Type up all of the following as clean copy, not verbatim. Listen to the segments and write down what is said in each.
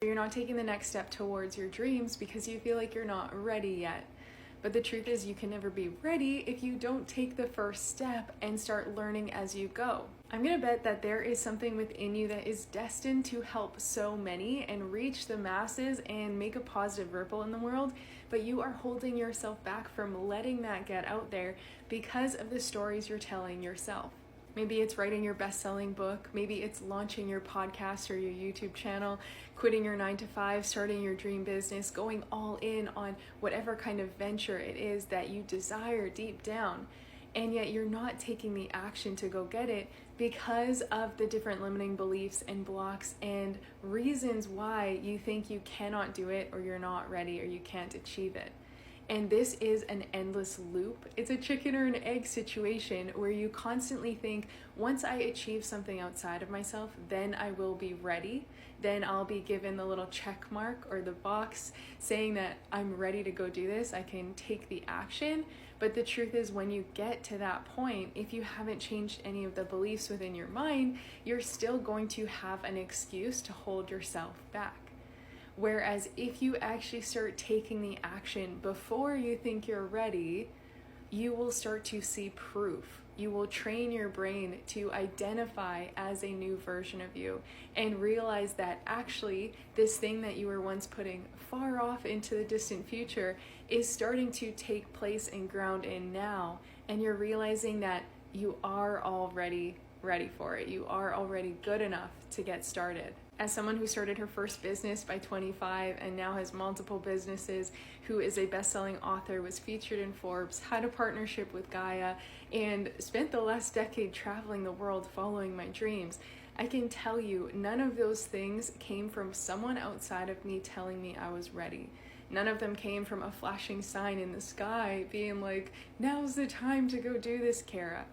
You're not taking the next step towards your dreams because you feel like you're not ready yet. But the truth is, you can never be ready if you don't take the first step and start learning as you go. I'm gonna bet that there is something within you that is destined to help so many and reach the masses and make a positive ripple in the world, but you are holding yourself back from letting that get out there because of the stories you're telling yourself. Maybe it's writing your best-selling book, maybe it's launching your podcast or your YouTube channel, quitting your 9-to-5, starting your dream business, going all in on whatever kind of venture it is that you desire deep down. And yet you're not taking the action to go get it because of the different limiting beliefs and blocks and reasons why you think you cannot do it, or you're not ready, or you can't achieve it. And this is an endless loop. It's a chicken or an egg situation where you constantly think, once I achieve something outside of myself, then I will be ready. Then I'll be given the little check mark or the box saying that I'm ready to go do this. I can take the action. But the truth is, when you get to that point, if you haven't changed any of the beliefs within your mind, you're still going to have an excuse to hold yourself back. Whereas if you actually start taking the action before you think you're ready, you will start to see proof. You will train your brain to identify as a new version of you and realize that actually this thing that you were once putting far off into the distant future is starting to take place and ground in now. And you're realizing that you are already ready for it. You are already good enough to get started. As someone who started her first business by 25 and now has multiple businesses, who is a best-selling author, was featured in Forbes, had a partnership with Gaia, and spent the last decade traveling the world following my dreams, I can tell you none of those things came from someone outside of me telling me I was ready. None of them came from a flashing sign in the sky being like, now's the time to go do this, Kara.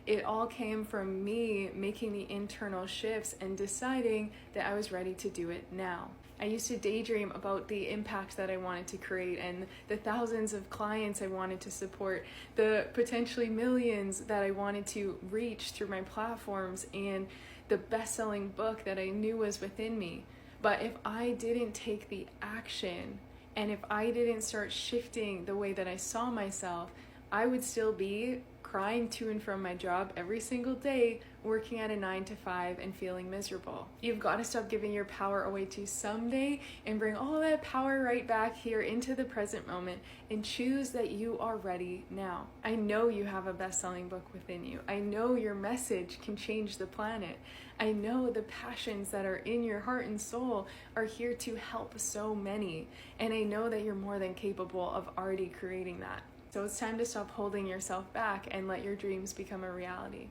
It all came from me making the internal shifts and deciding that I was ready to do it now. I used to daydream about the impact that I wanted to create and the thousands of clients I wanted to support, the potentially millions that I wanted to reach through my platforms, and the best-selling book that I knew was within me. But if I didn't take the action, and if I didn't start shifting the way that I saw myself, I would still be crying to and from my job every single day, working at a 9-to-5 and feeling miserable. You've got to stop giving your power away to someday and bring all that power right back here into the present moment and choose that you are ready now. I know you have a best-selling book within you. I know your message can change the planet. I know the passions that are in your heart and soul are here to help so many. And I know that you're more than capable of already creating that. So it's time to stop holding yourself back and let your dreams become a reality.